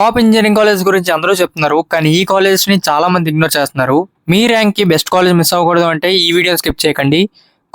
Top engineering college గురించి అందరూ చెప్తున్నారు. కానీ ఈ కాలేజెస్ ని చాలా మంది ఇగ్నోర్ చేస్తున్నారు. మీ ర్యాంక్ కి బెస్ట్ కాలేజ్ మిస్ అవ్వకూడదు అంటే ఈ వీడియో స్కిప్ చేయకండి.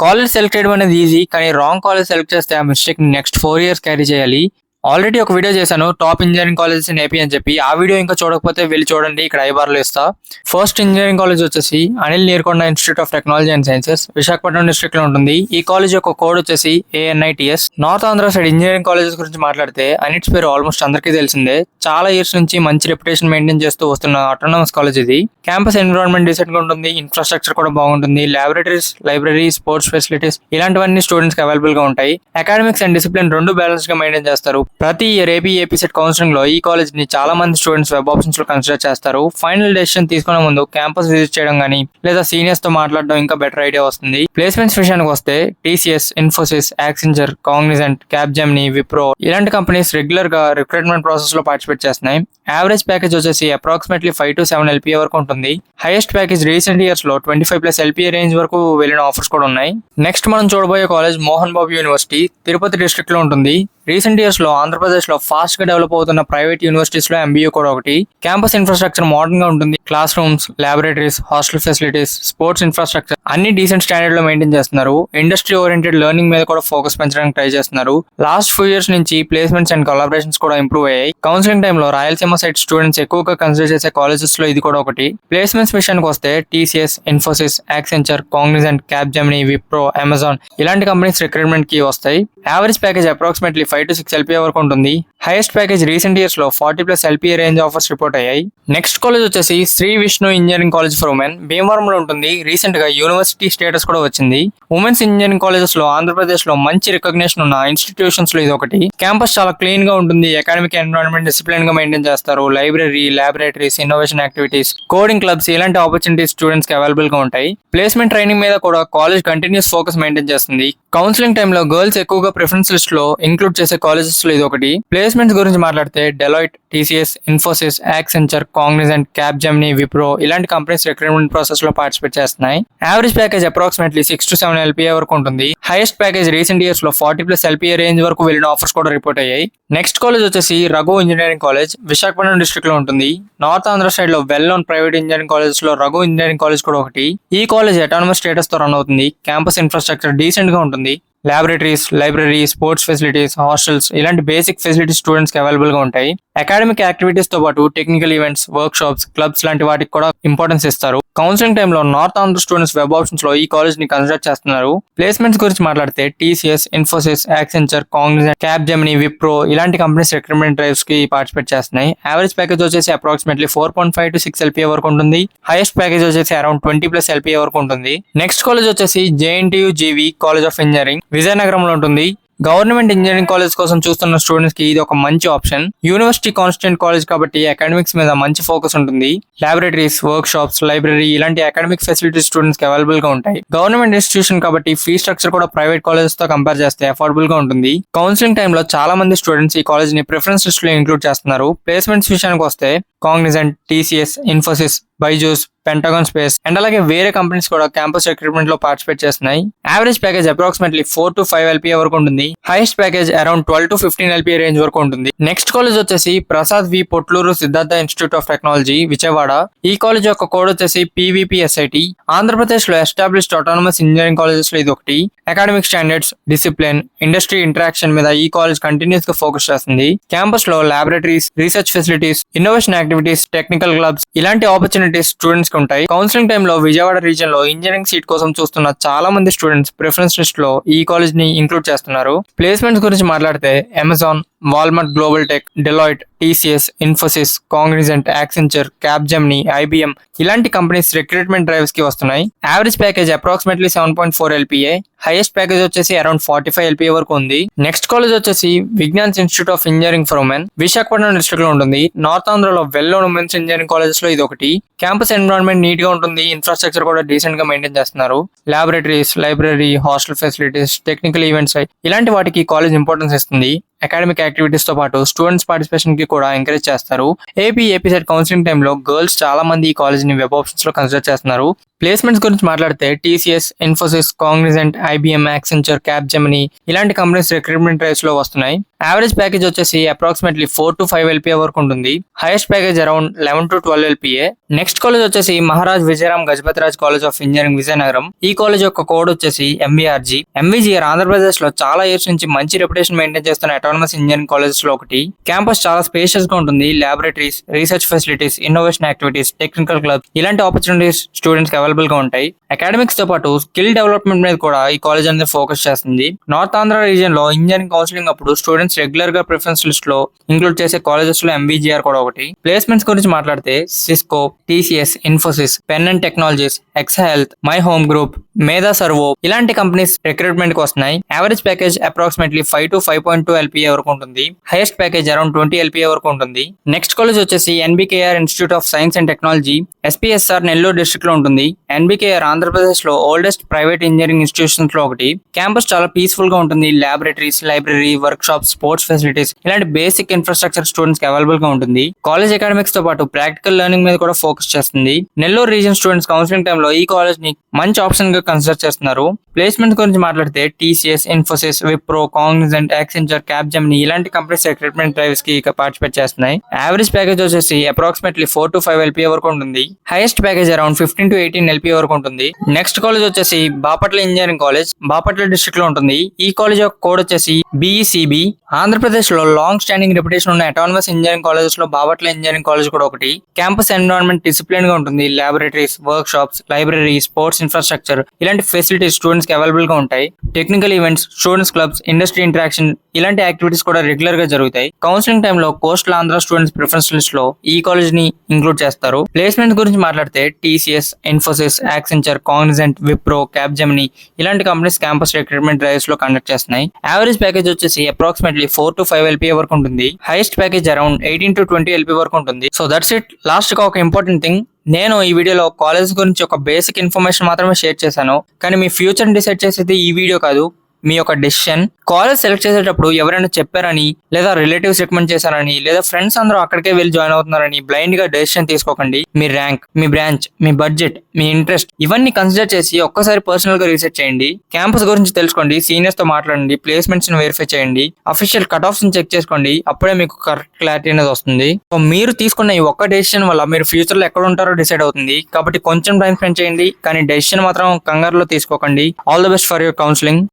కాలేజ్ సెలెక్ట్ చేయడం అనేది ఈజీ, కానీ రాంగ్ కాలేజ్ సెలెక్ట్ చేస్తే ఆ మిస్టేక్ నెక్స్ట్ 4 years క్యారీ చేయాలి. ఆల్రెడీ ఒక వీడియో చేశాను top engineering colleges in AP అని చెప్పి. ఆ వీడియో ఇంకా చూడకపోతే వెళ్ళి చూడండి, ఇక్కడ ఐబార్లో ఇస్తా. ఫస్ట్ ఇంజనీరింగ్ కాలేజ్ వచ్చేసి Anil Neerukonda institute of technology and sciences, Visakhapatnam district లో ఉంటుంది. ఈ కాలేజ్ యొక్క కోడ్ వచ్చేసి ANITS. North Andhra side engineering colleges గురించి మాట్లాడితే అనిట్స్ పేరు ఆల్మోస్ట్ అందరికీ తెలిసిందే. చాలా ఇయర్స్ నుంచి మంచి రెప్యుటేషన్ మెయింటైన్ చేస్తూ వస్తున్న ఆటోనమస్ కాలేజ్ ఇది. క్యాంపస్ ఎన్విరాన్మెంట్ డీసెంట్ గా ఉంటుంది, ఇన్ఫ్రాస్ట్రక్చర్ కూడా బాగుంటుంది. ల్యాబొరేటరీస్, లైబ్రరీ, స్పోర్ట్స్ ఫెసిలిటీస్ ఇలాంటివన్నీ స్టూడెంట్స్ కి అవైలబుల్ గా ఉంటాయి. అకాడమిక్స్ అండ్ డిసిప్లిన్ రెండు బ్యాలెన్స్ గా మెయింటైన్ చేస్తారు. ప్రతి ఇయర్ ఏపీ సెట్ కౌన్సిలింగ్ లో ఈ కాలేజ్ ని చాలా మంది స్టూడెంట్స్ వెబ్ ఆప్షన్స్ లో కన్సిడర్ చేస్తారు. ఫైనల్ డెసిషన్ తీసుకునే ముందు క్యాంపస్ విజిట్ చేయడం గానీ లేదా సీనియర్స్ తో మాట్లాడడం ఇంకా బెటర్ ఐడియా వస్తుంది. ప్లేస్మెంట్స్ విషయానికి వస్తే TCS, Infosys, Accenture, Cognizant, Capgemini, Wipro ఇలాంటి కంపెనీస్ రెగ్యులర్ గా రిక్రూట్మెంట్ ప్రాసెస్ లో పార్టిసిపేట్ చేస్తున్నాయి. యావరేజ్ ప్యాకేజ్ వచ్చేసి అప్రాక్సిమేట్లీ 5 to 7 LPA వరకు ఉంటుంది. హైయెస్ట్ ప్యాకేజ్ రీసెంట్ ఇయర్స్ లో 25+ LPA రేంజ్ వరకు వెళ్ళిన ఆఫర్స్ కూడా ఉన్నాయి. నెక్స్ట్ మనం చూడబోయే college Mohan Babu university, Tirupati district లో ఉంటుంది. రీసెంట్ ఇయర్స్ లో ఆంధ్రప్రదేశ్ లో ఫాస్ట్ గా డెవలప్ అవుతున్న ప్రైవేట్ యూనివర్సిటీస్ లో MBA కూడా ఒకటి. క్యాంపస్ ఇన్ఫ్రాస్ట్రక్చర్ మోడర్న్ గా ఉంటుంది. Class rooms, laboratories, hostel facilities, sports infrastructure అన్ని డీసెంట్ స్టాండర్డ్ లో మెయింటైన్ చేస్తున్నారు. ఇండస్ట్రీ ఓరియంటెడ్ లెర్నింగ్ మీద కూడా ఫోకస్ పెంచడానికి ట్రై చేస్తున్నారు. లాస్ట్ 4 years నుంచి ప్లేస్మెంట్స్ అండ్ కొలాబరేషన్స్ కూడా ఇంప్రూవ్ అయ్యాయి. కౌన్సిలింగ్ టైమ్ లో రాయలసీమ సైడ్ స్టూడెంట్స్ ఎక్కువగా కన్సిడర్ చేసే కాలేజెస్ లో ఇది కూడా ఒకటి. ప్లేస్మెంట్స్ విషయానికి వస్తే TCS, Infosys, Accenture, Cognizant, Capgemini, Wipro, Amazon ఇలాంటి కంపెనీస్ రిక్రూట్మెంట్ కి వస్తాయి. Average package approximately 5 to 6 LPA వరకు ఉంటుంది. హైయెస్ట్ ప్యాకేజ్ రీసెంట్ ఇయర్స్ లో 40+ LPA రేంజ్ ఆఫర్స్ రిపోర్ట్ అయ్యాయి. నెక్స్ట్ కాలేజ్ వచ్చేసి Sri Vishnu engineering college for women, భీమవరంలో ఉంటుంది. రీసెంట్ గా యూనివర్సిటీ స్టేటస్ కూడా వచ్చింది. ఉమెన్స్ ఇంజనీరింగ్ కాలేజెస్ లో ఆంధ్రప్రదేశ్ లో మంచి రికగ్నిషన్ ఉన్న ఇన్స్టిట్యూషన్స్ లో ఇది ఒకటి. క్యాంపస్ చాలా క్లీన్ గా ఉంటుంది. అకాడమిక్ ఎన్విరాన్మెంట్ డిసిప్లిన్ గా మెయింటైన్ చేస్తారు. Library, laboratories, innovation activities, coding clubs ఇలాంటి ఆపర్చునిటీస్ స్టూడెంట్స్ కి అవైలబుల్ గా ఉంటాయి. ప్లేస్మెంట్ ట్రైనింగ్ మీద కూడా కాలేజ్ కంటిన్యూస్ ఫోకస్ మెయింటైన్ చేస్తుంది. కౌన్సిలింగ్ టైమ్ లో గర్ల్స్ ఎక్కువగా ప్రిఫరెన్స్ లిస్ట్ లో ఇంక్లూడ్ చేసే కాలేజెస్ లో ఇది ఒకటి. ప్లేస్మెంట్స్ గురించి మాట్లాడితే Deloitte, TCS, Infosys, Accenture, Cognizant, Capgemini, Wipro ఇలాంటి కంపెనీస్ రిక్రూట్మెంట్ ప్రాసెస్ లో పార్టిసిపేట్ చేస్తున్నాయి. Average package approximately 6 to 7 LPA వరకు ఉంటుంది. హైయెస్ట్ ప్యాకేజ్ రీసెంట్ ఇయర్స్ లో 40+ LPA రేంజ్ వరకు వెళ్ళిన ఆఫర్స్ కూడా రిపోర్ట్ అయ్యాయి. నెక్స్ట్ కాలేజ్ వచ్చేసి Raghu engineering college, Visakhapatnam district లో ఉంటుంది. నార్త్ ఆంధ్ర సైడ్ లో well known private engineering colleges లో రఘు ఇంజనీరింగ్ కాలేజ్ కూడా ఒకటి. ఈ కాలేజ్ అటానమస్ స్టేటస్ తో రన్ అవుతుంది. క్యాంపస్ ఇన్ఫ్రాస్ట్రక్చర్ డీసెంట్ గా ఉంటుంది. Laboratories, library, sports facilities, hostels ఇలాంటి బేసిక్ ఫెసిలిటీస్ స్టూడెంట్స్ కి అవైలబుల్ గా ఉంటాయి. అకాడమిక్ యాక్టివిటీస్ తో పాటు technical events, work shops, clubs లాంటి వాటికి కూడా ఇంపార్టెన్స్ ఇస్తారు. కౌన్సిలింగ్ టైమ్ లో north Andhra students web options లో ఈ కాలేజ్ ని కన్సిడర్ చేస్తున్నారు. ప్లేస్మెంట్స్ గురించి మాట్లాడితే TCS, Infosys, Accenture, Cognizant, Capgemini, Wipro ఇలాంటి కంపెనీస్ రిక్రూట్మెంట్ డ్రైవ్స్ కి పార్టిసిపేట్ చేస్తున్నాయి. యావరేజ్ ప్యాకేజ్ వచ్చేసి అప్రాక్సిమేట్లీ 4.5 to 6 LPA వరకు ఉంటుంది. హైయెస్ట్ ప్యాకేజ్ వచ్చేసి అరౌండ్ 20+ LPA వరకు ఉంటుంది. నెక్స్ట్ కాలేజ్ వచ్చేసి JNTU GV college of engineering, విజయనగరంలో ఉంటుంది. గవర్నమెంట్ ఇంజనీరింగ్ కాలేజ్ కోసం చూస్తున్న స్టూడెంట్స్ కి ఇది ఒక మంచి ఆప్షన్. యూనివర్సిటీ కాన్స్టిట్యూంట్ కాలేజ్ కాబట్టి అకాడమిక్స్ మీద మంచి ఫోకస్ ఉంటుంది. ల్యాబొరేటరీస్, వర్క్ షాప్స్, లైబ్రరీ ఇలాంటి అకాడమిక్ ఫెసిలిటీస్ స్టూడెంట్స్ కి అవైలబుల్ గా ఉంటాయి. గవర్నమెంట్ ఇన్స్టిట్యూషన్ కాబట్టి ఫీ స్ట్రక్చర్ కూడా ప్రైవేట్ కాలేజెస్ తో కంపేర్ చేస్తే అఫోర్డబుల్ గా ఉంటుంది. కౌన్సిలింగ్ టైమ్ లో చాలా మంది స్టూడెంట్స్ ఈ కాలేజ్ ని ప్రిఫరెన్స్ లిస్ట్ లో ఇంక్లూడ్ చేస్తున్నారు. ప్లేస్మెంట్స్ విషయానికి వస్తే Cognizant, TCS, Infosys, Byju's, Pentagon space and అలాగే వేరే కంపెనీస్ కూడా క్యాంపస్ రిక్రూట్మెంట్ లో పార్టిసిపేట్ చేస్తున్నాయి. Average package approximately 4 to 5 LPA వరకు ఉంటుంది. Highest package around 12 to 15 LPA range వరకు ఉంటుంది. నెక్స్ట్ కాలేజ్ వచ్చేసి Prasad V Potluri Siddhartha institute of technology, Vijayawada. ఈ కాలేజ్ యొక్క కోడ్ వచ్చేసి PVPSIT. ఆంధ్రప్రదేశ్ లో ఎస్టాబ్లిష్డ్ ఆటోనమస్ ఇంజనీరింగ్ కాలేజెస్ లో ఇది ఒకటి. Academic standards, discipline, industry interaction మీద ఈ కాలేజ్ కంటిన్యూస్ గా ఫోకస్ చేస్తుంది. క్యాంపస్ లో laboratories, research facilities, innovation activities, technical clubs ఇలాంటి ఆపర్చునిటీస్ స్టూడెంట్స్ కి ఉంటాయి. కౌన్సిలింగ్ టైమ్ లో విజయవాడ రీజియన్ లో ఇంజనీరింగ్ సీట్ కోసం చూస్తున్న చాలా మంది స్టూడెంట్స్ ప్రిఫరెన్స్ లిస్ట్ లో ఈ కాలేజ్ ని ఇంక్లూడ్ చేస్తున్నారు. ప్లేస్మెంట్స్ గురించి మాట్లాడితే Amazon, Walmart global tech, Deloitte, TCS, Infosys, Cognizant, Accenture, Capgemini, IBM ఇలాంటి కంపెనీస్ రిక్రూట్మెంట్ డ్రైవ్స్ కి వస్తున్నాయి. Average package approximately 7.4 LPA. Highest package వచ్చేసి అరౌండ్ 45 LPA వరకు ఉంది. నెక్స్ట్ కాలేజ్ వచ్చేసి Vignan's institute of engineering for women, Visakhapatnam district లో ఉంటుంది. నార్త్ ఆంధ్రలో well known women's engineering colleges లో ఇది ఒకటి. క్యాంపస్ ఎన్విరాన్మెంట్ నీట్ గా ఉంటుంది. ఇన్ఫ్రాస్ట్రక్చర్ కూడా డీసెంట్ గా మెయింటైన్ చేస్తున్నారు. Laboratories, library, hostel facilities, technical events ఇలాంటి వాటికి కాలేజ్ ఇంపార్టెన్స్ ఇస్తుంది. అకాడమిక్ యాక్టివిటీస్ తో పాటు స్టూడెంట్స్ పార్టిసిపేషన్ కి కూడా ఎంకరేజ్ చేస్తారు. ఏపీ సెట్ కౌన్సిలింగ్ టైమ్ లో గర్ల్స్ చాలా మంది ఈ కాలేజ్ ని వెబ్ ఆప్షన్స్ లో కన్సిడర్ చేస్తున్నారు. ప్లేస్మెంట్స్ గురించి మాట్లాడితే TCS, Infosys, Cognizant, IBM, Accenture, Capgemini ఇలాంటి కంపెనీస్ రిక్రూట్మెంట్ డ్రైవ్స్ లో వస్తున్నాయి. యావరేజ్ ప్యాకేజ్ వచ్చేసి అప్రాక్సిమేట్లీ 4 to 5 LPA వరకు ఉంటుంది. Highest package around 11 to 12 LPA. Next college వచ్చేసి Maharaj Vijayaram Gajapathiraj college of engineering Vizianagaram. ఈ కాలేజ్ యొక్క కోడ్ వచ్చేసి MVRG. MVGR ఆంధ్రప్రదేశ్ లో చాలా ఇయర్స్ నుంచి మంచి రెప్యుటేషన్ మెయింటైన్ చేస్తున్న అటానమస్ ఇంజనీరింగ్ కాలేజెస్ లో ఒకటి. క్యాంపస్ చాలా స్పేషియస్ గా ఉంటుంది. Laboratories, research facilities, innovation activities, technical club ఇలాంటి ఆపర్చునిటీస్ స్టూడెంట్స్ కి అవైలబుల్ గా ఉంటాయి. అకాడమిక్స్ తో పాటు స్కిల్ డెవలప్మెంట్ మీద కూడా ఈ కాలేజ్ అనేది ఫోకస్ చేస్తుంది. నార్త్ ఆంధ్ర రీజియన్ లో ఇంజనీరింగ్ కౌన్సిలింగ్ అప్పుడు స్టూడెంట్స్ రెగ్యులర్ గా ప్రిఫరెన్స్ లిస్ట్ లో ఇంక్లూడ్ చేసే కాలేజెస్ లో MVGR కూడా ఒకటి. ప్లేస్మెంట్స్ గురించి మాట్లాడితే Cisco, TCS, Infosys, pen and technologies, exa health, my home group, Medha Servo ఇలాంటి కంపెనీస్ రిక్రూట్మెంట్ కి వస్తున్నాయి. Average package approximately 5 to 5.2 LPA వరకు ఉంటుంది. హైయెస్ట్ ప్యాకేజ్ అరౌండ్ 20 LPA వరకు ఉంటుంది. నెక్స్ట్ కాలేజ్ వచ్చేసి NBKR institute of science and technology, SPSR Nellore district లో ఉంటుంది. NBKR ఆంధ్రప్రదేశ్ లో ఓల్డెస్ట్ ప్రైవేట్ ఇంజనీరింగ్ ఇన్స్టిట్యూషన్స్ లో ఒకటి. క్యాంపస్ చాలా పీస్ఫుల్ గా ఉంటుంది. Laboratories, library, work shop, sports facilities ఇలాంటి బేసిక్ ఇన్ఫ్రాస్ట్రక్చర్ స్టూడెంట్స్ కి అవైలబుల్ గా ఉంటుంది. కాలేజ్ అకాడమిక్స్ తో పాటు ప్రాక్టికల్ లెర్నింగ్ మీద కూడా ఫోకస్ చేస్తుంది. నెల్లూరు రీజన్ స్టూడెంట్స్ కౌన్సిలింగ్ టైంలో ఈ కాలేజ్ ని మంచి ఆప్షన్ గా కన్సిడర్ చేస్తున్నారు. ప్లేస్మెంట్ గురించి మాట్లాడితే TCS, Infosys, Wipro, Cognizant, Accenture, Capgemini ఇలాంటి కంపెనీస్ రిక్రూట్మెంట్ డ్రైవ్స్ కి పార్టిసిపేట్ చేస్తున్నాయి. యావరేజ్ ప్యాకేజ్ వచ్చేసి అప్రాక్సిమేట్లీ 4 to 5 LPA వరకు ఉంటుంది. Highest package around 15 to 18 LPA వరకు ఉంటుంది. నెక్స్ట్ కాలేజ్ వచ్చేసి Bapatla engineering college, Bapatla district లో ఉంటుంది. ఈ కాలేజ్ యొక్క కోడ్ వచ్చేసి BECB. ఆంధ్రప్రదేశ్ లో లాంగ్ స్టాండింగ్ రెప్యుటేషన్ ఉన్న అటానమస్ ఇంజనీరింగ్ కాలేజెస్ లో బాపట్ల ఇంజనీరింగ్ కాలేజ్ కూడా ఒకటి. క్యాంపస్ ఎన్విరాన్మెంట్ డిసిప్లిన్ గా ఉంటుంది. Laboratories, work shops, library, sports infrastructure ఇలాంటి ఫెసిలిటీస్ స్టూడెంట్స్ కి అవైలబుల్ గా ఉంటాయి. Technical events, students clubs, industry interaction ఇలాంటి యాక్టివిటీస్ కూడా రెగ్యులర్ గా జరుగుతాయి. కౌన్సిలింగ్ టైంలో coastal Andhra students preference list లో ఈ కాలేజ్ ని ఇంక్లూడ్ చేస్తారు. ప్లేస్మెంట్ గురించి మాట్లాడితే TCS, Infosys, Accenture, Cognizant, Wipro, Capgemini ఇలాంటి కంపెనీస్ క్యాంపస్ రిక్రూట్మెంట్ డ్రైవ్స్ లో కండక్ట్ చేస్తున్నాయి. యావరేజ్ ప్యాకేజ్ వచ్చేసి అప్రాక్సిమేట్లీ 4 to 5 LPA వరకు ఉంటుంది. Highest package around 18 to 20 LPA వరకు ఉంటుంది. So that's it. లాస్ట్ గా ఒక ఇంపార్టెంట్ థింగ్, నేను ఈ వీడియోలో కాలేజ్ గురించి ఒక బేసిక్ ఇన్ఫర్మేషన్ మాత్రమే షేర్ చేశాను. కానీ మీ ఫ్యూచర్ డిసైడ్ చేసేది ఈ వీడియో కాదు, మీ యొక్క డెసిషన్. కాలేజ్ సెలెక్ట్ చేసేటప్పుడు ఎవరైనా చెప్పారని, లేదా రిలేటివ్స్ రికమెండ్ చేశారని, లేదా ఫ్రెండ్స్ అందరూ అక్కడికే వెళ్ళి జాయిన్ అవుతున్నారని బ్లైండ్ గా డెసిషన్ తీసుకోకండి. మీ ర్యాంక్, మీ బ్రాంచ్, మీ బడ్జెట్, మీ ఇంట్రెస్ట్ ఇవన్నీ కన్సిడర్ చేసి ఒక్కసారి పర్సనల్ గా రీసెర్చ్ చేయండి. క్యాంపస్ గురించి తెలుసుకోండి, సీనియర్స్ తో మాట్లాడండి, ప్లేస్మెంట్స్ ని వెరిఫై చేయండి, అఫీషియల్ కట్ ఆఫ్స్ ని చెక్ చేసుకోండి. అప్పుడే మీకు కరెక్ట్ క్లారిటీ అనేది వస్తుంది. సో మీరు తీసుకున్న ఈ ఒక్క డెసిషన్ వల్ల మీరు ఫ్యూచర్ లో ఎక్కడ ఉంటారో డిసైడ్ అవుతుంది. కాబట్టి కొంచెం టైం స్పెండ్ చేయండి, కానీ డెసిషన్ మాత్రం కంగారులో తీసుకోకండి. All the best for your counselling.